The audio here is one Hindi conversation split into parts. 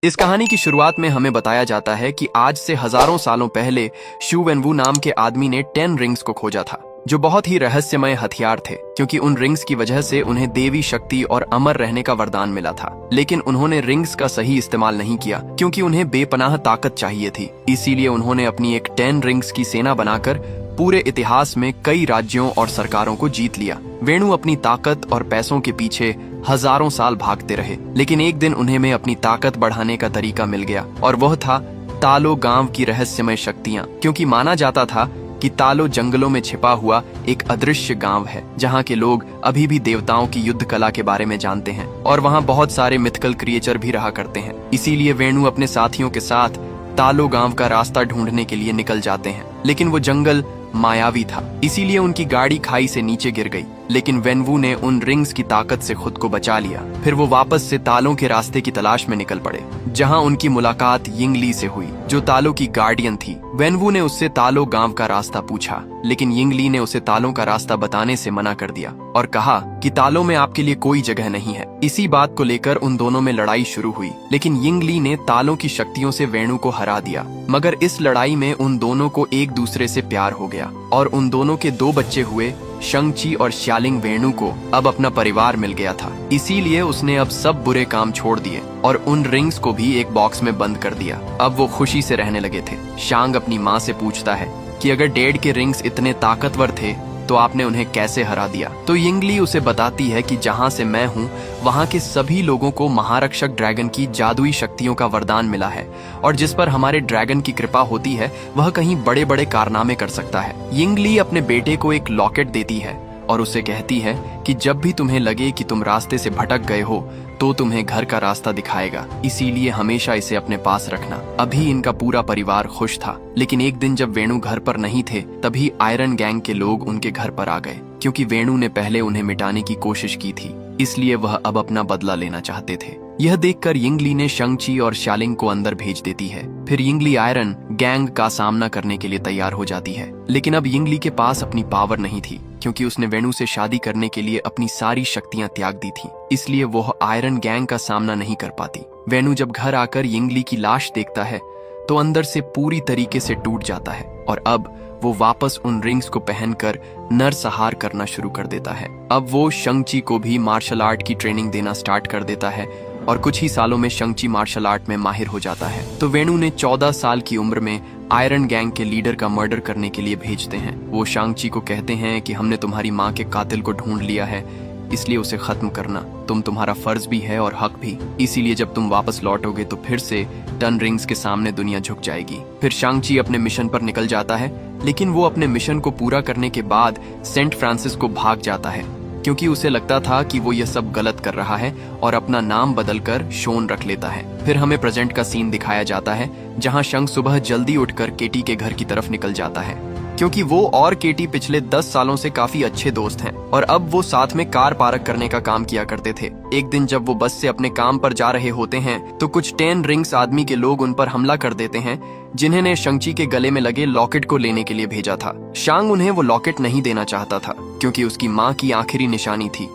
इस कहानी की शुरुआत में हमें बताया जाता है कि आज से हजारों सालों पहले शू वेनवू नाम के आदमी ने 10 रिंग्स को खोजा था, जो बहुत ही रहस्यमय हथियार थे, क्योंकि उन रिंग्स की वजह से उन्हें देवी शक्ति और अमर रहने का वरदान मिला था। लेकिन उन्होंने रिंग्स का सही इस्तेमाल नहीं किया, क्योंकि उन्हें बेपनाह ताकत चाहिए थी। इसीलिए उन्होंने अपनी एक 10 रिंग्स की सेना बनाकर पूरे इतिहास में कई राज्यों और सरकारों को जीत लिया। वेणु अपनी ताकत और पैसों के पीछे हजारों साल भागते रहे, लेकिन एक दिन उन्हें में अपनी ताकत बढ़ाने का तरीका मिल गया, और वह था तालो गांव की रहस्यमय शक्तियां। क्योंकि माना जाता था कि तालो जंगलों में छिपा हुआ एक अदृश्य गांव है, जहां के लोग अभी भी देवताओं की युद्ध कला के बारे में जानते हैं, और वहां बहुत सारे मिथिकल क्रिएचर भी रहा करते हैं। इसीलिए वेणु अपने साथियों के साथ तालो गांव का रास्ता ढूंढने के लिए निकल जाते हैं। लेकिन वो जंगल मायावी था, इसीलिए उनकी गाड़ी खाई से नीचे गिर गई। लेकिन वेनवू ने उन रिंग्स की ताकत से खुद को बचा लिया। फिर वो वापस से तालों के रास्ते की तलाश में निकल पड़े, जहां उनकी मुलाकात यिंगली से हुई, जो तालों की गार्डियन थी। वेनवू ने उससे तालो गांव का रास्ता पूछा, लेकिन यिंगली ने उसे तालों का रास्ता बताने से मना कर दिया और कहा कि तालों में आपके लिए कोई जगह नहीं है। इसी बात को लेकर उन दोनों में लड़ाई शुरू हुई, लेकिन यिंगली ने तालों की शक्तियों से वेणु को हरा दिया। मगर इस लड़ाई में उन दोनों को एक दूसरे से प्यार हो गया, और उन दोनों के 2 बच्चे हुए। शंगची और श्यालिंग वेणु को अब अपना परिवार मिल गया था, इसीलिए उसने अब सब बुरे काम छोड़ दिए और उन रिंग्स को भी एक बॉक्स में बंद कर दिया। अब वो खुशी से रहने लगे थे। शांग अपनी माँ से पूछता है कि अगर डैड के रिंग्स इतने ताकतवर थे तो आपने उन्हें कैसे हरा दिया। तो यिंगली उसे बताती है कि जहां से मैं हूं वहां के सभी लोगों को महारक्षक ड्रैगन की जादुई शक्तियों का वरदान मिला है, और जिस पर हमारे ड्रैगन की कृपा होती है वह कहीं बड़े बड़े कारनामे कर सकता है। यिंगली अपने बेटे को एक लॉकेट देती है और उसे कहती है कि जब भी तुम्हें लगे कि तुम रास्ते से भटक गए हो तो तुम्हें घर का रास्ता दिखाएगा, इसीलिए हमेशा इसे अपने पास रखना। अभी इनका पूरा परिवार खुश था, लेकिन एक दिन जब वेणु घर पर नहीं थे तभी आयरन गैंग के लोग उनके घर पर आ गए। क्योंकि वेणु ने पहले उन्हें मिटाने की कोशिश की थी, इसलिए वह अब अपना बदला लेना चाहते थे। यह देखकर यिंगली ने शंगची और श्यालिंग को अंदर भेज देती है। फिर यिंगली आयरन गैंग का सामना करने के लिए तैयार हो जाती है। लेकिन अब यिंगली के पास अपनी पावर नहीं थी, क्योंकि उसने वेणु से शादी करने के लिए अपनी सारी शक्तियां त्याग दी थी, इसलिए वह आयरन गैंग का सामना नहीं कर पाती। वेणु जब घर आकर यिंगली की लाश देखता है तो अंदर से पूरी तरीके से टूट जाता है, और अब वो वापस उन रिंग्स को पहनकर नरसंहार करना शुरू कर देता है। अब वो शंगची को भी मार्शल आर्ट की ट्रेनिंग देना स्टार्ट कर देता है, और कुछ ही सालों में शंगची मार्शल आर्ट में माहिर हो जाता है। तो वेणु ने 14 साल की उम्र में आयरन गैंग के लीडर का मर्डर करने के लिए भेजते हैं। वो शंगची को कहते हैं कि हमने तुम्हारी माँ के कातिल को ढूंढ लिया है, इसलिए उसे खत्म करना तुम्हारा फर्ज भी है और हक भी। इसीलिए जब तुम वापस लौटोगे तो फिर से 10 रिंग्स के सामने दुनिया झुक जाएगी। फिर शंगची अपने मिशन पर निकल जाता है, लेकिन वो अपने मिशन को पूरा करने के बाद सेंट फ्रांसिस को भाग जाता है, क्योंकि उसे लगता था कि वो ये सब गलत कर रहा है, और अपना नाम बदलकर शोन रख लेता है। फिर हमें प्रेजेंट का सीन दिखाया जाता है, जहां शंग सुबह जल्दी उठकर केटी के घर की तरफ निकल जाता है, क्योंकि वो और केटी पिछले 10 सालों से काफी अच्छे दोस्त हैं, और अब वो साथ में कार पार्क करने का काम किया करते थे। एक दिन जब वो बस से अपने काम पर जा रहे होते हैं तो कुछ 10 रिंग्स आदमी के लोग उन पर हमला कर देते हैं, जिन्होंने शंगची के गले में लगे लॉकेट को लेने के लिए भेजा था। शांग उन्हें वो लॉकेट नहीं देना चाहता था, क्योंकि उसकी माँ की आखिरी निशानी थी,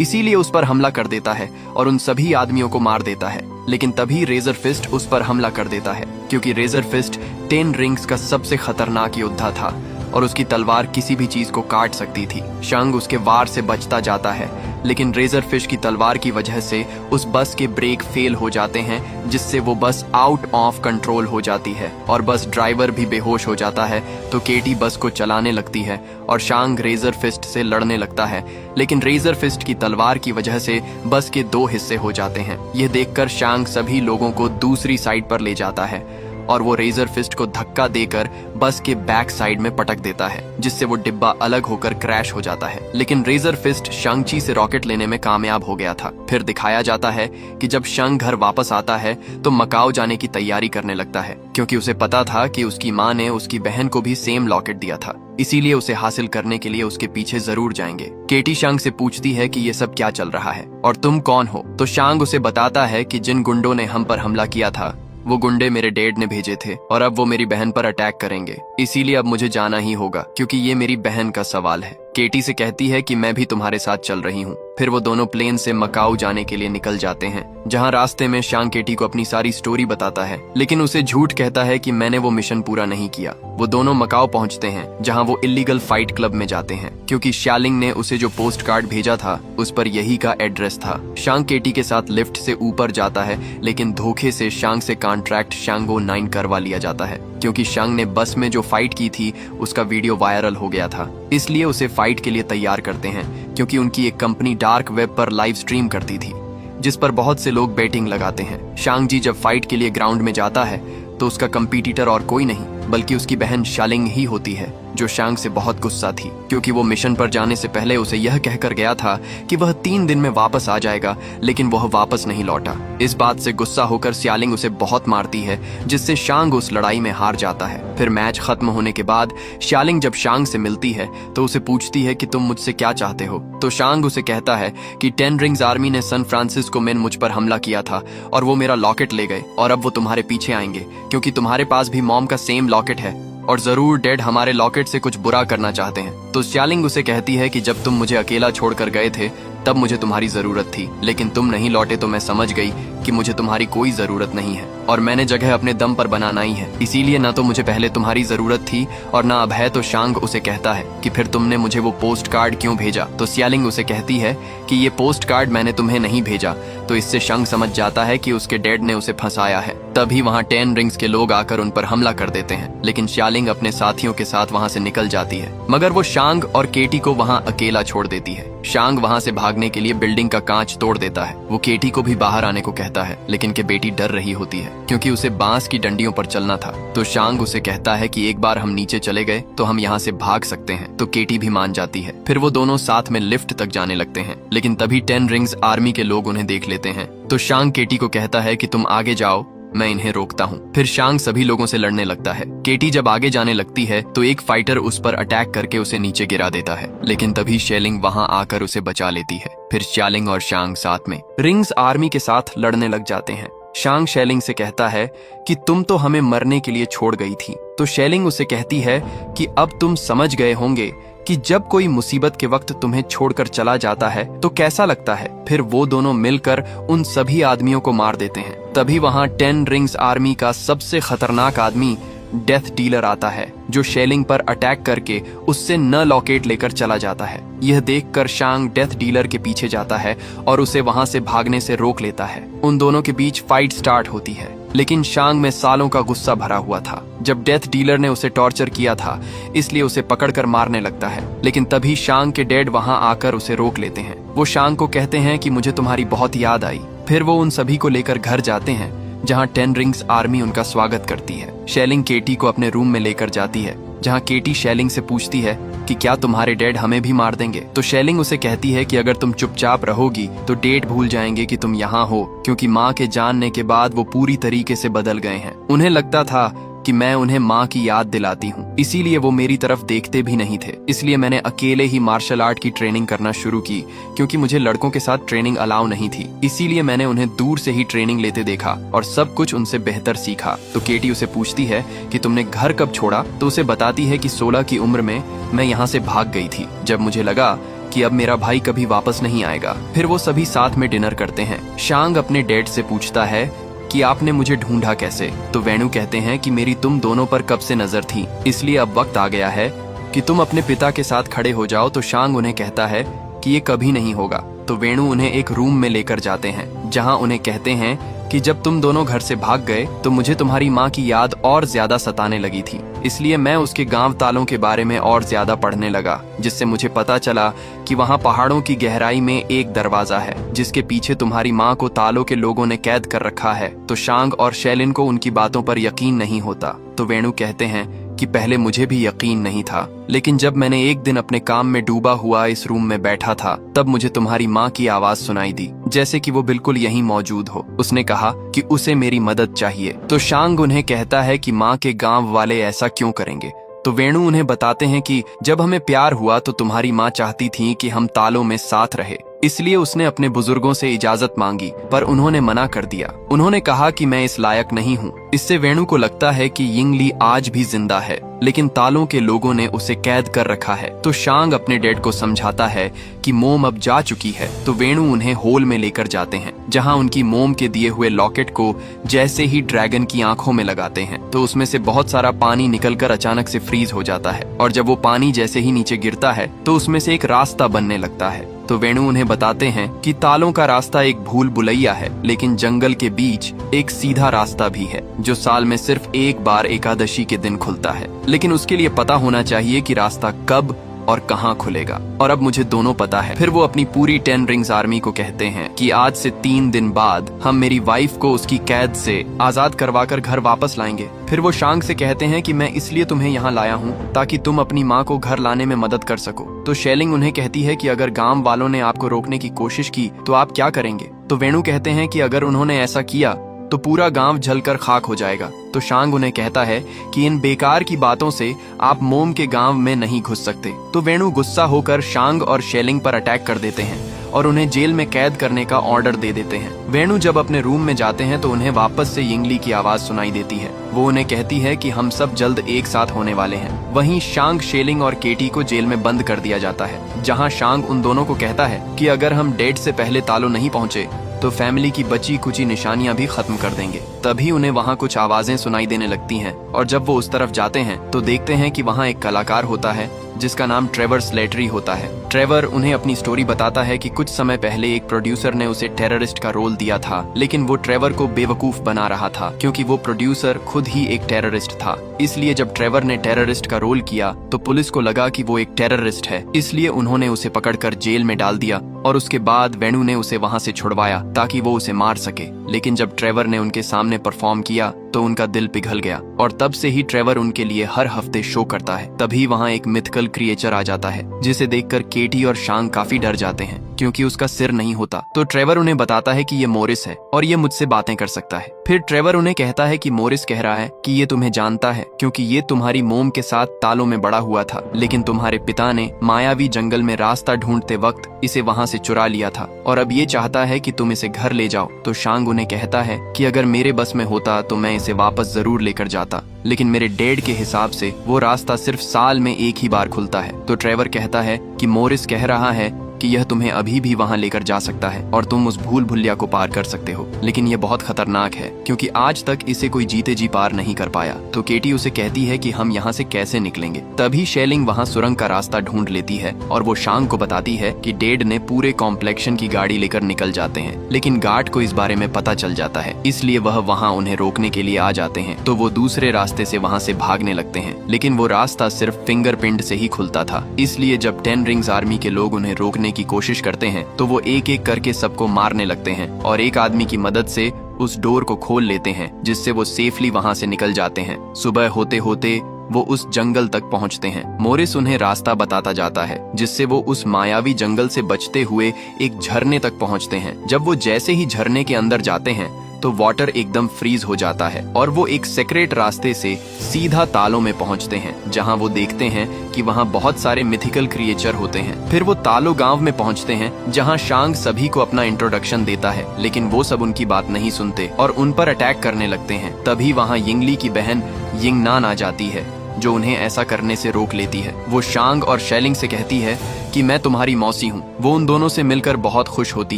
इसीलिए उस पर हमला कर देता है और उन सभी आदमियों को मार देता है। लेकिन तभी रेजर फिस्ट उस पर हमला कर देता है, क्योंकि रेजर फिस्ट 10 रिंग्स का सबसे खतरनाक योद्धा था, और उसकी तलवार किसी भी चीज को काट सकती थी। शंग उसके वार से बचता जाता है, लेकिन रेजर फिश की तलवार की वजह से उस बस के ब्रेक फेल हो जाते हैं, जिससे वो बस आउट ऑफ कंट्रोल हो जाती है, और बस ड्राइवर भी बेहोश हो जाता है। तो केटी बस को चलाने लगती है और शांग रेजर फिस्ट से लड़ने लगता है, लेकिन रेजर फिस्ट की तलवार की वजह से बस के 2 हिस्से हो जाते हैं। यह देखकर शांग सभी लोगों को दूसरी साइड पर ले जाता है, और वो रेजर फिस्ट को धक्का देकर बस के बैक साइड में पटक देता है, जिससे वो डिब्बा अलग होकर क्रैश हो जाता है। लेकिन रेजर फिस्ट शंगची से रॉकेट लेने में कामयाब हो गया था। फिर दिखाया जाता है कि जब शंग घर वापस आता है तो मकाओ जाने की तैयारी करने लगता है, क्योंकि उसे पता था कि उसकी माँ ने उसकी बहन को भी सेम लॉकेट दिया था, इसीलिए उसे हासिल करने के लिए उसके पीछे जरूर जाएंगे। केटी शांग से पूछती है कि ये सब क्या चल रहा है और तुम कौन हो। तो शांग उसे बताता है कि जिन गुंडों ने हम पर हमला किया था वो गुंडे मेरे डैड ने भेजे थे, और अब वो मेरी बहन पर अटैक करेंगे, इसीलिए अब मुझे जाना ही होगा, क्योंकि ये मेरी बहन का सवाल है। केटी से कहती है कि मैं भी तुम्हारे साथ चल रही हूँ। फिर वो दोनों प्लेन से मकाऊ जाने के लिए निकल जाते हैं, जहाँ रास्ते में शांग केटी को अपनी सारी स्टोरी बताता है, लेकिन उसे झूठ कहता है कि मैंने वो मिशन पूरा नहीं किया। वो दोनों मकाऊ पहुंचते हैं, जहाँ वो इलीगल फाइट क्लब में जाते हैं, क्योंकि शालिंग ने उसे जो पोस्ट कार्ड भेजा था उस पर यही का एड्रेस था। शांग केटी के साथ लिफ्ट से ऊपर जाता है, लेकिन धोखे से शांग से कॉन्ट्रैक्ट शांगो 9 करवा लिया जाता है, क्योंकि शांग ने बस में जो फाइट की थी उसका वीडियो वायरल हो गया था। इसलिए उसे फाइट के लिए तैयार करते हैं, क्योंकि उनकी एक कंपनी डार्क वेब पर लाइव स्ट्रीम करती थी, जिस पर बहुत से लोग बेटिंग लगाते हैं। शांग जी जब फाइट के लिए ग्राउंड में जाता है तो उसका कंपीटिटर और कोई नहीं बल्कि उसकी बहन शालिंग ही होती है, जो शांग से बहुत गुस्सा थी, क्योंकि वो मिशन पर जाने से पहले उसे यह कहकर गया था कि वह 3 दिन में वापस आ जाएगा, लेकिन वह वापस नहीं लौटा। इस बात से गुस्सा होकर शालिंग उसे बहुत मारती है, जिससे शांग उस लड़ाई में हार जाता है। फिर मैच खत्म होने के बाद शालिंग जब शांग से मिलती है तो उसे पूछती है कि तुम मुझसे क्या चाहते हो। तो शांग उसे कहता है कि 10 रिंग्स आर्मी ने सैन फ्रांसिस्को में मुझ पर हमला किया था और वो मेरा लॉकेट ले गए, और अब वो तुम्हारे पीछे आएंगे, क्योंकि तुम्हारे पास भी मॉम का सेम लॉकेट है और जरूर डैड हमारे लॉकेट से कुछ बुरा करना चाहते हैं। तो शालिंग उसे कहती है कि जब तुम मुझे अकेला छोड़कर गए थे तब मुझे तुम्हारी जरूरत थी, लेकिन तुम नहीं लौटे तो मैं समझ गई कि मुझे तुम्हारी कोई जरूरत नहीं है और मैंने जगह अपने दम पर बनाना ही है, इसीलिए ना तो मुझे पहले तुम्हारी जरूरत थी और ना अब है। तो शांग उसे कहता है कि फिर तुमने मुझे वो पोस्ट कार्ड क्यों भेजा। तो शालिंग उसे कहती है कि ये पोस्ट कार्ड मैंने तुम्हें नहीं भेजा। तो इससे शांग समझ जाता है कि उसके डैड ने उसे फंसाया है। तभी वहाँ 10 रिंग्स के लोग आकर उन पर हमला कर देते हैं, लेकिन शालिंग अपने साथियों के साथ वहाँ से निकल जाती है, मगर वो शांग और केटी को वहाँ अकेला छोड़ देती है। शांग वहाँ से भागने के लिए बिल्डिंग का कांच तोड़ देता है। वो केटी को भी बाहर आने को कहता है, लेकिन के बेटी डर रही होती है, क्योंकि उसे बांस की डंडियों पर चलना था। तो शांग उसे कहता है कि एक बार हम नीचे चले गए तो हम यहाँ से भाग सकते हैं। तो केटी भी मान जाती है। फिर वो दोनों साथ में लिफ्ट तक जाने लगते हैं, लेकिन तभी 10 रिंग्स आर्मी के लोग उन्हें देख लेते हैं। तो शांग केटी को कहता है कि तुम आगे जाओ, मैं इन्हें रोकता हूँ। फिर शांग सभी लोगों से लड़ने लगता है। केटी जब आगे जाने लगती है तो एक फाइटर उस पर अटैक करके उसे नीचे गिरा देता है, लेकिन तभी शेलिंग वहाँ आकर उसे बचा लेती है। फिर शालिंग और शांग साथ में रिंग्स आर्मी के साथ लड़ने लग जाते हैं। शांग शेलिंग से कहता है कि तुम तो हमें मरने के लिए छोड़ गई थी। तो शेलिंग उसे कहती है कि अब तुम समझ गए होंगे कि जब कोई मुसीबत के वक्त तुम्हें छोड़कर चला जाता है तो कैसा लगता है। फिर वो दोनों मिलकर उन सभी आदमियों को मार देते हैं। तभी वहाँ 10 रिंग्स आर्मी का सबसे खतरनाक आदमी डेथ डीलर आता है, जो शेलिंग पर अटैक करके उससे न लॉकेट लेकर चला जाता है। यह देखकर शांग डेथ डीलर के पीछे जाता है और उसे वहां से भागने से रोक लेता है। उन दोनों के बीच फाइट स्टार्ट होती है, लेकिन शांग में सालों का गुस्सा भरा हुआ था। जब डेथ डीलर ने उसे टॉर्चर किया था, इसलिए उसे पकड़कर मारने लगता है, लेकिन तभी शांग के डैड वहां आकर उसे रोक लेते हैं। वो शांग को कहते हैं कि मुझे तुम्हारी बहुत याद आई। फिर वो उन सभी को लेकर घर जाते हैं, जहां 10 रिंग्स आर्मी उनका स्वागत करती है। शेलिंग केटी को अपने रूम में लेकर जाती है, जहां केटी शेलिंग से पूछती है कि क्या तुम्हारे डैड हमें भी मार देंगे। तो शेलिंग उसे कहती है कि अगर तुम चुपचाप रहोगी तो डैड भूल जाएंगे कि तुम यहाँ हो, क्योंकि माँ के जानने के बाद वो पूरी तरीके से बदल गए हैं। उन्हें लगता था कि मैं उन्हें माँ की याद दिलाती हूँ, इसीलिए वो मेरी तरफ देखते भी नहीं थे। इसलिए मैंने अकेले ही मार्शल आर्ट की ट्रेनिंग करना शुरू की, क्योंकि मुझे लड़कों के साथ ट्रेनिंग अलाउ नहीं थी। इसीलिए मैंने उन्हें दूर से ही ट्रेनिंग लेते देखा और सब कुछ उनसे बेहतर सीखा। तो केटी उसे पूछती है कि तुमने घर कब छोड़ा। तो उसे बताती है कि 16 की उम्र में मैं यहाँ से भाग गई थी, जब मुझे लगा कि अब मेरा भाई कभी वापस नहीं आएगा। फिर वो सभी साथ में डिनर करते हैं। शांग अपने डैड से पूछता है कि आपने मुझे ढूंढा कैसे। तो वेणु कहते हैं कि मेरी तुम दोनों पर कब से नजर थी, इसलिए अब वक्त आ गया है कि तुम अपने पिता के साथ खड़े हो जाओ। तो शांग उन्हें कहता है कि ये कभी नहीं होगा। तो वेणु उन्हें एक रूम में लेकर जाते हैं, जहां उन्हें कहते हैं कि जब तुम दोनों घर से भाग गए तो मुझे तुम्हारी माँ की याद और ज्यादा सताने लगी थी, इसलिए मैं उसके गांव तालों के बारे में और ज्यादा पढ़ने लगा, जिससे मुझे पता चला कि वहाँ पहाड़ों की गहराई में एक दरवाजा है, जिसके पीछे तुम्हारी माँ को तालों के लोगों ने कैद कर रखा है। तो शांग और शेलिन को उनकी बातों पर यकीन नहीं होता। तो वेणु कहते हैं कि पहले मुझे भी यकीन नहीं था, लेकिन जब मैंने एक दिन अपने काम में डूबा हुआ इस रूम में बैठा था, तब मुझे तुम्हारी माँ की आवाज सुनाई दी, जैसे कि वो बिल्कुल यहीं मौजूद हो। उसने कहा कि उसे मेरी मदद चाहिए। तो शांग उन्हें कहता है कि माँ के गांव वाले ऐसा क्यों करेंगे। तो वेणु उन्हें बताते हैं कि जब हमें प्यार हुआ तो तुम्हारी माँ चाहती थी कि हम तालों में साथ रहे, इसलिए उसने अपने बुजुर्गों से इजाजत मांगी, पर उन्होंने मना कर दिया। उन्होंने कहा कि मैं इस लायक नहीं हूँ। इससे वेणु को लगता है कि यिंगली आज भी जिंदा है, लेकिन तालों के लोगों ने उसे कैद कर रखा है। तो शांग अपने डैड को समझाता है कि मोम अब जा चुकी है। तो वेणु उन्हें होल में लेकर जाते हैं, जहां उनकी मोम के दिए हुए लॉकेट को जैसे ही ड्रैगन की आंखों में लगाते हैं तो उसमें से बहुत सारा पानी निकलकर अचानक से फ्रीज हो जाता है, और जब वो पानी जैसे ही नीचे गिरता है तो उसमें से एक रास्ता बनने लगता है। तो वेणु उन्हें बताते हैं कि तालों का रास्ता एक भूल भुलैया है, लेकिन जंगल के बीच एक सीधा रास्ता भी है जो साल में सिर्फ एक बार एकादशी के दिन खुलता है। लेकिन उसके लिए पता होना चाहिए कि रास्ता कब और कहां खुलेगा, और अब मुझे दोनों पता है। फिर वो अपनी पूरी 10 रिंग्स आर्मी को कहते हैं कि आज से 3 दिन बाद हम मेरी वाइफ को उसकी कैद से आजाद करवाकर घर वापस लाएंगे। फिर वो शांग से कहते हैं कि मैं इसलिए तुम्हें यहाँ लाया हूँ ताकि तुम अपनी माँ को घर लाने में मदद कर सको। तो शेलिंग उन्हें कहती है कि अगर गांव वालों ने आपको रोकने की कोशिश की तो आप क्या करेंगे। तो वेणु कहते हैं कि अगर उन्होंने ऐसा किया तो पूरा गांव जलकर खाक हो जाएगा। तो शांग उन्हें कहता है कि इन बेकार की बातों से आप मोम के गांव में नहीं घुस सकते। तो वेणु गुस्सा होकर शांग और शेलिंग पर अटैक कर देते हैं और उन्हें जेल में कैद करने का ऑर्डर दे देते हैं। वेणु जब अपने रूम में जाते हैं तो उन्हें वापस से यिंगली की आवाज सुनाई देती है। वो उन्हें कहती है कि हम सब जल्द एक साथ होने वाले हैं। वहीं शांग, शेलिंग और केटी को जेल में बंद कर दिया जाता है, जहाँ शांग उन दोनों को कहता है कि अगर हम डेट से पहले तालो नहीं पहुंचे तो फैमिली की बची कुची निशानियां भी खत्म कर देंगे। तभी उन्हें वहां कुछ आवाजें सुनाई देने लगती हैं, और जब वो उस तरफ जाते हैं तो देखते हैं कि वहां एक कलाकार होता है जिसका नाम ट्रेवर स्लेटरी होता है। ट्रेवर उन्हें अपनी स्टोरी बताता है कि कुछ समय पहले एक प्रोड्यूसर ने उसे टेररिस्ट का रोल दिया था, लेकिन वो ट्रेवर को बेवकूफ बना रहा था क्योंकि वो प्रोड्यूसर खुद ही एक टेररिस्ट था। इसलिए जब ट्रेवर ने टेररिस्ट का रोल किया तो पुलिस को लगा कि वो एक टेररिस्ट है, इसलिए उन्होंने उसे पकड़कर जेल में डाल दिया, और उसके बाद वेणु ने उसे वहां से छुड़वाया ताकि वो उसे मार सके। लेकिन जब ट्रेवर ने उनके सामने परफॉर्म किया तो उनका दिल पिघल गया, और तब से ही ट्रेवर उनके लिए हर हफ्ते शो करता है। तभी वहाँ एक मिथिकल क्रिएचर आ जाता है जिसे देखकर केटी और शांग काफी डर जाते हैं क्योंकि उसका सिर नहीं होता। तो ट्रेवर उन्हें बताता है कि ये मोरिस है और ये मुझसे बातें कर सकता है। फिर ट्रेवर उन्हें कहता है कि मोरिस कह रहा है कि ये तुम्हें जानता है क्योंकि ये तुम्हारी मोम के साथ तालों में बड़ा हुआ था, लेकिन तुम्हारे पिता ने मायावी जंगल में रास्ता ढूंढते वक्त इसे वहाँ से चुरा लिया था, और अब ये चाहता है कि तुम इसे घर ले जाओ। तो शांग उन्हें कहता है कि अगर मेरे बस में होता तो मैं इसे वापस जरूर लेकर जाता, लेकिन मेरे डैड के हिसाब से वो रास्ता सिर्फ साल में एक ही बार खुलता है। तो ट्रेवर कहता है कि मोरिस कह रहा है कि यह तुम्हें अभी भी वहां लेकर जा सकता है और तुम उस भूल भुलिया को पार कर सकते हो, लेकिन यह बहुत खतरनाक है क्योंकि आज तक इसे कोई जीते जी पार नहीं कर पाया। तो केटी उसे कहती है कि हम यहाँ से कैसे निकलेंगे। तभी शेलिंग वहाँ सुरंग का रास्ता ढूंढ लेती है और वो शांग को बताती है कि डैड ने पूरे कॉम्प्लेक्शन की गाड़ी लेकर निकल जाते हैं, लेकिन गार्ड को इस बारे में पता चल जाता है, इसलिए वह वहाँ उन्हें रोकने के लिए आ जाते हैं। तो वो दूसरे रास्ते से वहाँ से भागने लगते हैं, लेकिन वो रास्ता सिर्फ फिंगरप्रिंट से ही खुलता था। इसलिए जब 10 रिंग्स आर्मी के लोग उन्हें रोकने की कोशिश करते हैं तो वो एक एक करके सबको मारने लगते हैं और एक आदमी की मदद से उस डोर को खोल लेते हैं, जिससे वो सेफली वहां से निकल जाते हैं। सुबह होते होते वो उस जंगल तक पहुंचते हैं। मोरिस उन्हें रास्ता बताता जाता है, जिससे वो उस मायावी जंगल से बचते हुए एक झरने तक पहुंचते हैं। जब वो जैसे ही झरने के अंदर जाते हैं तो वाटर एकदम फ्रीज हो जाता है और वो एक सीक्रेट रास्ते से सीधा तालों में पहुंचते हैं, जहां वो देखते हैं कि वहां बहुत सारे मिथिकल क्रिएचर होते हैं। फिर वो तालो गांव में पहुंचते हैं, जहां शांग सभी को अपना इंट्रोडक्शन देता है, लेकिन वो सब उनकी बात नहीं सुनते और उन पर अटैक करने लगते हैं। तभी वहां यिंगली की बहन यिंगनान आ जाती है, जो उन्हें ऐसा करने से रोक लेती है। वो शांग और शेलिंग से कहती है कि मैं तुम्हारी मौसी हूँ। वो उन दोनों से मिलकर बहुत खुश होती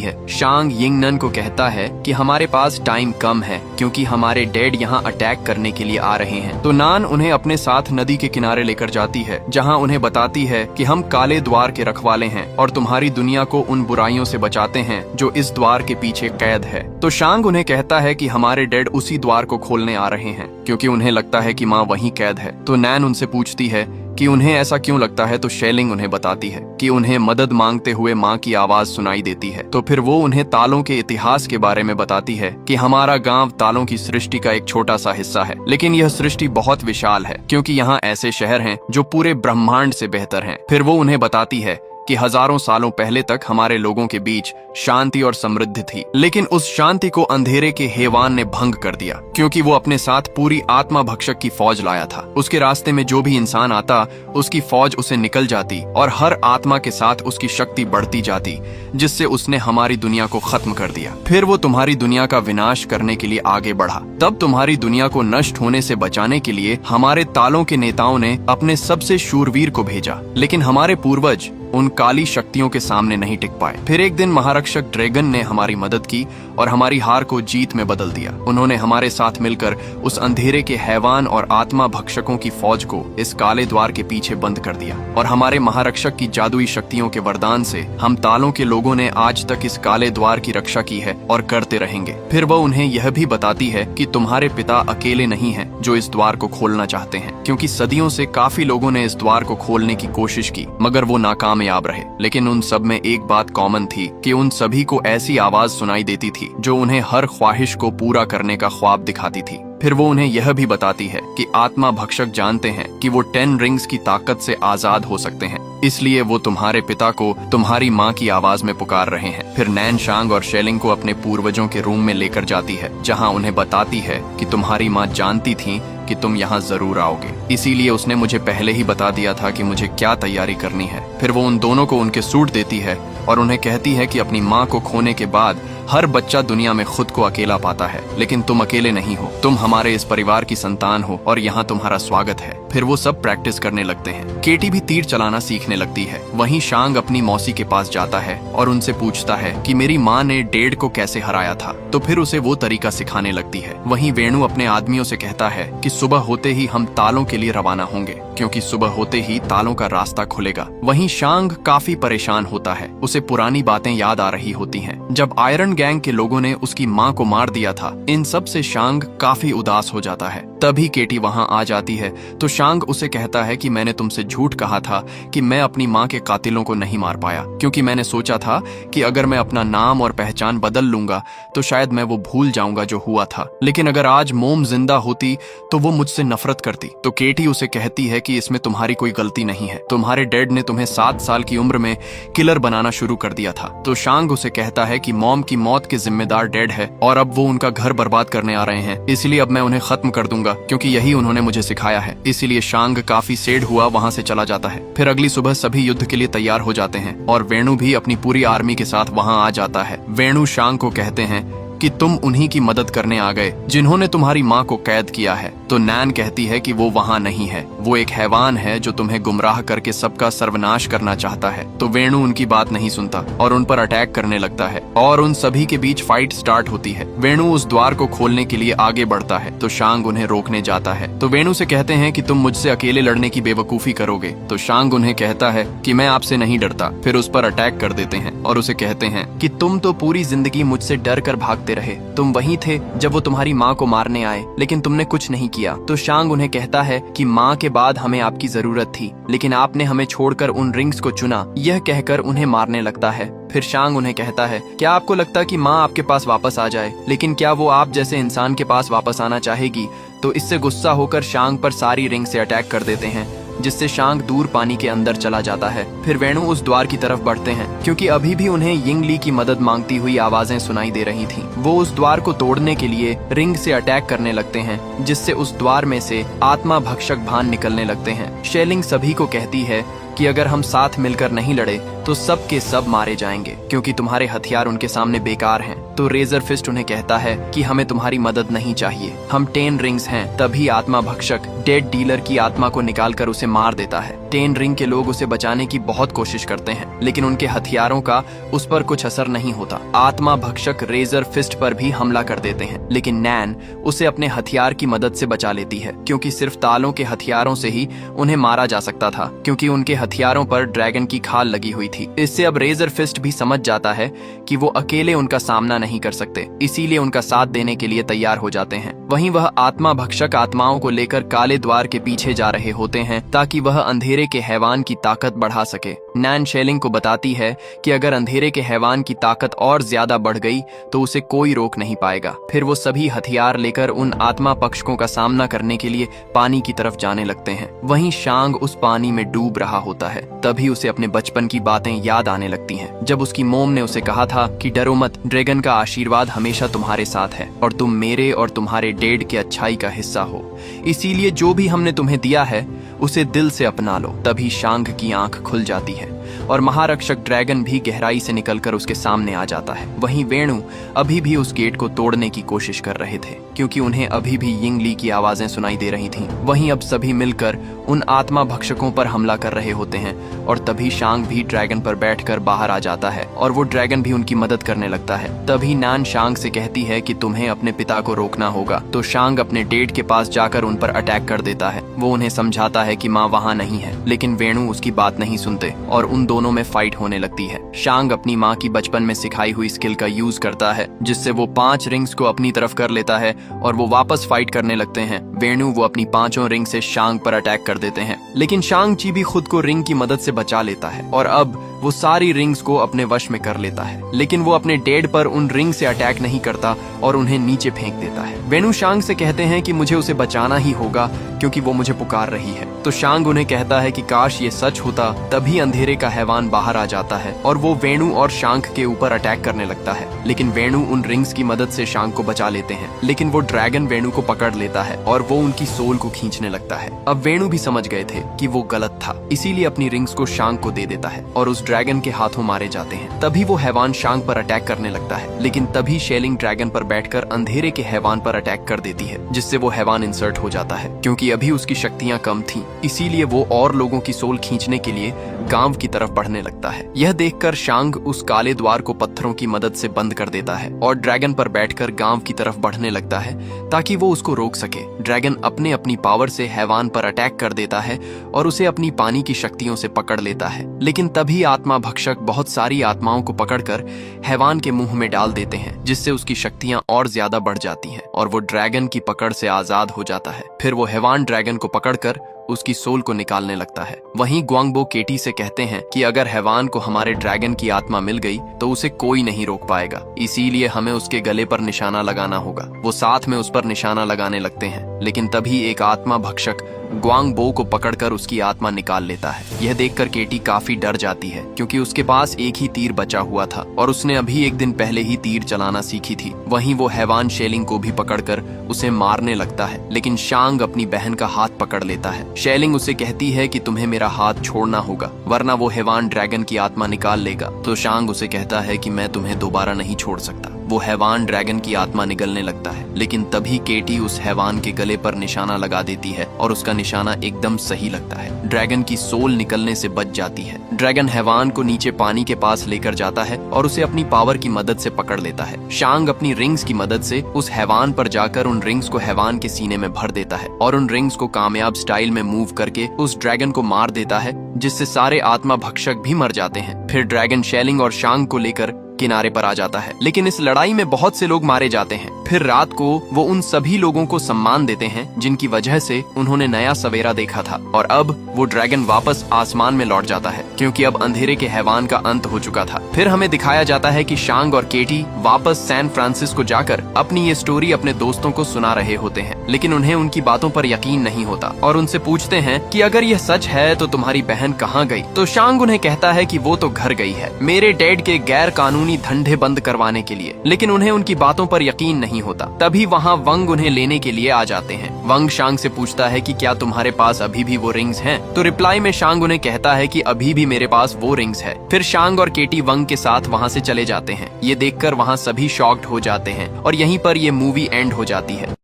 है। शांग यिंगनन को कहता है कि हमारे पास टाइम कम है क्योंकि हमारे डैड यहाँ अटैक करने के लिए आ रहे हैं। तो नान उन्हें अपने साथ नदी के किनारे लेकर जाती है, जहाँ उन्हें बताती है कि हम काले द्वार के रखवाले हैं और तुम्हारी दुनिया को उन बुराइयों से बचाते हैं जो इस द्वार के पीछे कैद है। तो शांग उन्हें कहता है कि हमारे डैड उसी द्वार को खोलने आ रहे हैं क्योंकि उन्हें लगता है कि माँ वहीं कैद है। तो नैन उनसे पूछती है कि उन्हें ऐसा क्यों लगता है। तो शेलिंग उन्हें बताती है कि उन्हें मदद मांगते हुए माँ की आवाज सुनाई देती है। तो फिर वो उन्हें तालों के इतिहास के बारे में बताती है कि हमारा गांव तालों की सृष्टि का एक छोटा सा हिस्सा है, लेकिन यह सृष्टि बहुत विशाल है क्योंकि यहाँ ऐसे शहर हैं जो पूरे ब्रह्मांड से बेहतर हैं। फिर वो उन्हें बताती है कि हजारों सालों पहले तक हमारे लोगों के बीच शांति और समृद्धि थी, लेकिन उस शांति को अंधेरे के हैवान ने भंग कर दिया, क्योंकि वो अपने साथ पूरी आत्मा भक्षक की फौज लाया था। उसके रास्ते में जो भी इंसान आता, उसकी फौज उसे निकल जाती और हर आत्मा के साथ उसकी शक्ति बढ़ती जाती, जिससे उसने हमारी दुनिया को खत्म कर दिया। फिर वो तुम्हारी दुनिया का विनाश करने के लिए आगे बढ़ा। तब तुम्हारी दुनिया को नष्ट होने से बचाने के लिए हमारे तालों के नेताओं ने अपने सबसे शूरवीर को भेजा, लेकिन हमारे पूर्वज उन काली शक्तियों के सामने नहीं टिक पाए। फिर एक दिन महारक्षक ड्रैगन ने हमारी मदद की और हमारी हार को जीत में बदल दिया। उन्होंने हमारे साथ मिलकर उस अंधेरे के हैवान और आत्मा भक्षकों की फौज को इस काले द्वार के पीछे बंद कर दिया, और हमारे महारक्षक की जादुई शक्तियों के वरदान से हम तालों के लोगों ने आज तक इस काले द्वार की रक्षा की है और करते रहेंगे। फिर वह उन्हें यह भी बताती है कि तुम्हारे पिता अकेले नहीं हैं जो इस द्वार को खोलना चाहते हैं, क्योंकि सदियों से काफी लोगों ने इस द्वार को खोलने की कोशिश की, मगर वो नाकामयाब रहे। लेकिन उन सब में एक बात कॉमन थी कि उन सभी को ऐसी आवाज सुनाई देती थी जो उन्हें हर ख्वाहिश को पूरा करने का ख्वाब दिखाती थी। फिर वो उन्हें यह भी बताती है कि आत्मा भक्षक जानते हैं कि वो 10 रिंग्स की ताकत से आजाद हो सकते हैं, इसलिए वो तुम्हारे पिता को तुम्हारी माँ की आवाज में पुकार रहे हैं। फिर नैन शांग और शेलिंग को अपने पूर्वजों के रूम में लेकर जाती है, जहाँ उन्हें बताती है कि तुम्हारी माँ जानती थी कि तुम यहाँ जरूर आओगे, इसीलिए उसने मुझे पहले ही बता दिया था कि मुझे क्या तैयारी करनी है। फिर वो उन दोनों को उनके सूट देती है और उन्हें कहती है कि अपनी माँ को खोने के बाद हर बच्चा दुनिया में खुद को अकेला पाता है, लेकिन तुम अकेले नहीं हो। तुम हमारे इस परिवार की संतान हो और यहाँ तुम्हारा स्वागत है। फिर वो सब प्रैक्टिस करने लगते हैं। केटी भी तीर चलाना सीखने लगती है। वहीं शांग अपनी मौसी के पास जाता है और उनसे पूछता है कि मेरी माँ ने डेड को कैसे हराया था, तो फिर उसे वो तरीका सिखाने लगती है। वहीं वेणु अपने आदमियों से कहता है कि सुबह होते ही हम तालों के लिए रवाना होंगे, क्योंकि सुबह होते ही तालों का रास्ता खुलेगा। वहीं शांग काफी परेशान होता है। उसे पुरानी बातें याद आ रही होती हैं, जब आयरन गैंग के लोगों ने उसकी माँ को मार दिया था। इन सब से शांग काफी उदास हो जाता है। तभी केटी वहाँ आ जाती है तो शांग उसे कहता है कि मैंने तुमसे झूठ कहा था कि मैं अपनी माँ के कातिलों को नहीं मार पाया, क्योंकि मैंने सोचा था कि अगर मैं अपना नाम और पहचान बदल लूंगा तो शायद मैं वो भूल जाऊंगा जो हुआ था। लेकिन अगर आज मोम जिंदा होती तो वो मुझसे नफरत करती। तो केटी उसे कहती है कि इसमें तुम्हारी कोई गलती नहीं है, तुम्हारे डैड ने तुम्हें 7 साल की उम्र में किलर बनाना शुरू कर दिया था। तो शांग उसे कहता है कि मॉम की मौत के जिम्मेदार डैड है और अब वो उनका घर बर्बाद करने आ रहे हैं, इसलिए अब मैं उन्हें खत्म कर दूंगा, क्योंकि यही उन्होंने मुझे सिखाया है। इसीलिए शांग काफी सेड हुआ वहाँ से चला जाता है। फिर अगली सुबह सभी युद्ध के लिए तैयार हो जाते हैं और वेणु भी अपनी पूरी आर्मी के साथ वहाँ आ जाता है। वेणु शांग को कहते हैं कि तुम उन्हीं की मदद करने आ गए जिन्होंने तुम्हारी माँ को कैद किया है। तो नैन कहती है कि वो वहाँ नहीं है, वो एक हैवान है जो तुम्हें गुमराह करके सबका सर्वनाश करना चाहता है। तो वेणु उनकी बात नहीं सुनता और उन पर अटैक करने लगता है और उन सभी के बीच फाइट स्टार्ट होती है। वेणु उस द्वार को खोलने के लिए आगे बढ़ता है तो शांग उन्हें रोकने जाता है। तो वेणु से कहते हैं कि तुम मुझसे अकेले लड़ने की बेवकूफी करोगे। तो शांग उन्हें कहता है कि मैं आपसे नहीं डरता। फिर उस पर अटैक कर देते हैं और उसे कहते हैं कि तुम तो पूरी जिंदगी मुझसे डर कर भागते रहे, तुम वहीं थे जब वो तुम्हारी माँ को मारने आए, लेकिन तुमने कुछ नहीं किया। तो शांग उन्हें कहता है कि माँ के बाद हमें आपकी जरूरत थी, लेकिन आपने हमें छोड़कर उन रिंग्स को चुना। यह कहकर उन्हें मारने लगता है। फिर शांग उन्हें कहता है, क्या आपको लगता कि माँ आपके पास वापस आ जाए, लेकिन क्या वो आप जैसे इंसान के पास वापस आना चाहेगी? तो इससे गुस्सा होकर शांग पर सारी रिंग से अटैक कर देते हैं, जिससे शांग दूर पानी के अंदर चला जाता है। फिर वेणु उस द्वार की तरफ बढ़ते हैं, क्योंकि अभी भी उन्हें यिंगली की मदद मांगती हुई आवाजें सुनाई दे रही थीं। वो उस द्वार को तोड़ने के लिए रिंग से अटैक करने लगते हैं, जिससे उस द्वार में से आत्मा भक्षक भान निकलने लगते हैं। शेलिंग सभी को कहती है कि अगर हम साथ मिलकर नहीं लड़े तो सब के सब मारे जाएंगे, क्योंकि तुम्हारे हथियार उनके सामने बेकार हैं। तो रेजर फिस्ट उन्हें कहता है कि हमें तुम्हारी मदद नहीं चाहिए, हम 10 रिंग्स हैं। तभी आत्मा भक्षक डेड डीलर की आत्मा को निकालकर उसे मार देता है। 10 रिंग के लोग उसे बचाने की बहुत कोशिश करते हैं, लेकिन उनके हथियारों का उस पर कुछ असर नहीं होता। आत्मा भक्षक रेजर फिस्ट पर भी हमला कर देते हैं, लेकिन नैन उसे अपने हथियार की मदद से बचा लेती है, क्योंकि सिर्फ तालों के हथियारों से ही उन्हें मारा जा सकता था, क्योंकि उनके हथियारों पर ड्रैगन की खाल लगी हुई थी। इससे अब रेजर फिस्ट भी समझ जाता है कि वो अकेले उनका सामना नहीं कर सकते, इसीलिए उनका साथ देने के लिए तैयार हो जाते हैं। वहीं वह आत्मा भक्षक आत्माओं को लेकर काले द्वार के पीछे जा रहे होते हैं, ताकि वह अंधेरे के हैवान की ताकत बढ़ा सके। नैन शेलिंग को बताती है कि अगर अंधेरे के हैवान की ताकत और ज्यादा बढ़ गई तो उसे कोई रोक नहीं पाएगा। फिर वो सभी हथियार लेकर उन आत्मा पक्षकों का सामना करने के लिए पानी की तरफ जाने लगते हैं। वहीं शांग उस पानी में डूब रहा होता है। तभी उसे अपने बचपन की बातें याद आने लगती हैं, जब उसकी मोम ने उसे कहा था कि डरो मत, ड्रैगन का आशीर्वाद हमेशा तुम्हारे साथ है और तुम मेरे और तुम्हारे डैड के अच्छाई का हिस्सा हो, इसीलिए जो भी हमने तुम्हें दिया है उसे दिल से अपना लो। तभी शांग की आंख खुल जाती है और महारक्षक ड्रैगन भी गहराई से निकलकर उसके सामने आ जाता है। वहीं वेणु अभी भी उस गेट को तोड़ने की कोशिश कर रहे थे, क्योंकि उन्हें अभी भी यिंगली की आवाजें सुनाई दे रही थीं। वहीं अब सभी मिलकर उन आत्मा भक्षकों पर हमला कर रहे होते हैं और तभी शांग भी ड्रैगन पर बैठकर बाहर आ जाता है और वो ड्रैगन भी उनकी मदद करने लगता है। तभी नान शांग से कहती है कि तुम्हें अपने पिता को रोकना होगा, तो शांग अपने डेड के पास जाकर उन पर अटैक कर देता है। वो उन्हें समझाता है कि माँ वहाँ नहीं है, लेकिन वेणु उसकी बात नहीं सुनते और उन दोनों में फाइट होने लगती है। शांग अपनी माँ की बचपन में सिखाई हुई स्किल का यूज करता है, जिससे वो 5 रिंग्स को अपनी तरफ कर लेता है और वो वापस फाइट करने लगते हैं। वेणु वो अपनी 5 रिंग से शांग पर अटैक कर देते हैं, लेकिन शांग ची भी खुद को रिंग की मदद से बचा लेता है और अब वो सारी रिंग्स को अपने वश में कर लेता है। लेकिन वो अपने डेड पर उन रिंग से अटैक नहीं करता और उन्हें नीचे फेंक देता है। वेणु शांग से कहते हैं कि मुझे उसे बचाना ही होगा क्योंकि वो मुझे पुकार रही है। तो शांग उन्हें कहता है कि काश ये सच होता। तभी अंधेरे का हैवान बाहर आ जाता है और वो वेणु और शांग के ऊपर अटैक करने लगता है, लेकिन वेणु उन रिंग्स की मदद से शांग को बचा लेते हैं। लेकिन वो ड्रैगन वेणु को पकड़ लेता है और वो उनकी सोल को खींचने लगता है। अब वेणु भी समझ गए थे कि वो गलत था, इसीलिए अपनी रिंग्स को शांग को दे देता है और उस ड्रैगन के हाथों मारे जाते हैं। तभी वो हैवान शांग पर अटैक करने लगता है, लेकिन तभी शेलिंग ड्रैगन पर बैठकर अंधेरे के हैवान पर अटैक कर देती है, जिससे वो हैवान इंसर्ट हो जाता है। क्योंकि अभी उसकी शक्तियां कम थीं, इसीलिए वो और लोगों की सोल खींचने के लिए गांव की तरफ बढ़ने लगता है। यह देखकर शांग उस काले द्वार को पत्थरों की मदद से बंद कर देता है और ड्रैगन पर बैठकर गांव की तरफ बढ़ने लगता है ताकि वो उसको रोक सके। ड्रैगन अपनी पावर से हैवान पर अटैक कर देता है और उसे अपनी पानी की शक्तियों से पकड़ लेता है। लेकिन तभी आत्मा भक्षक बहुत सारी आत्माओं को पकड़कर हैवान के मुंह में डाल देते हैं, जिससे उसकी शक्तियां और ज्यादा बढ़ जाती हैं और वो ड्रैगन की पकड़ से आजाद हो जाता है। फिर वो हैवान ड्रैगन को पकड़कर उसकी सोल को निकालने लगता है। वहीं ग्वांगबो केटी से कहते हैं कि अगर हैवान को हमारे ड्रैगन की आत्मा मिल गई तो उसे कोई नहीं रोक पाएगा, इसीलिए हमें उसके गले पर निशाना लगाना होगा। वो साथ में उस पर निशाना लगाने लगते हैं, लेकिन तभी एक आत्मा भक्षक ग्वांगबो को पकड़कर उसकी आत्मा निकाल लेता है। यह देखकर केटी काफी डर जाती है, क्योंकि उसके पास एक ही तीर बचा हुआ था और उसने अभी एक दिन पहले ही तीर चलाना सीखी थी। वहीं वो हैवान शेलिंग को भी पकड़कर उसे मारने लगता है, लेकिन शांग अपनी बहन का हाथ पकड़ लेता है। शेलिंग उसे कहती है कि तुम्हें मेरा हाथ छोड़ना होगा, वरना वो हैवान ड्रैगन की आत्मा निकाल लेगा। तो शांग उसे कहता है कि मैं तुम्हें दोबारा नहीं छोड़ सकता। वो हैवान ड्रैगन की आत्मा निगलने लगता है, लेकिन तभी केटी उस हैवान के गले पर निशाना लगा देती है और उसका निशाना एकदम सही लगता है। ड्रैगन की सोल निकलने से बच जाती है। ड्रैगन हैवान को नीचे पानी के पास लेकर जाता है और उसे अपनी पावर की मदद से पकड़ लेता है। शांग अपनी रिंग्स की मदद से उस हैवान पर जाकर उन रिंग्स को हैवान के सीने में भर देता है और उन रिंग्स को कामयाब स्टाइल में मूव करके उस ड्रैगन को मार देता है, जिससे सारे आत्मा भक्षक भी मर जाते हैं। फिर ड्रैगन शेलिंग और शांग को लेकर किनारे पर आ जाता है, लेकिन इस लड़ाई में बहुत से लोग मारे जाते हैं। फिर रात को वो उन सभी लोगों को सम्मान देते हैं जिनकी वजह से उन्होंने नया सवेरा देखा था, और अब वो ड्रैगन वापस आसमान में लौट जाता है, क्योंकि अब अंधेरे के हैवान का अंत हो चुका था। फिर हमें दिखाया जाता है कि शांग और केटी वापस सैन फ्रांसिस्को जाकर अपनी ये स्टोरी अपने दोस्तों को सुना रहे होते हैं, लेकिन उन्हें उनकी बातों पर यकीन नहीं होता और उनसे पूछते हैं कि अगर यह सच है तो तुम्हारी बहन कहाँ गई? तो शांग उन्हें कहता है कि वो तो घर गई है, मेरे डैड के गैर कानूनी धंधे बंद करवाने के लिए, लेकिन उन्हें उनकी बातों पर यकीन नहीं होता। तभी वहाँ वंग उन्हें लेने के लिए आ जाते हैं। वंग शांग से पूछता है कि क्या तुम्हारे पास अभी भी वो रिंग्स हैं? तो रिप्लाई में शांग उन्हें कहता है कि अभी भी मेरे पास वो रिंग्स है। फिर शांग और केटी वंग के साथ वहाँ से चले जाते हैं। ये देखकर वहाँ सभी शॉक्ड हो जाते हैं और यहीं पर ये मूवी एंड हो जाती है।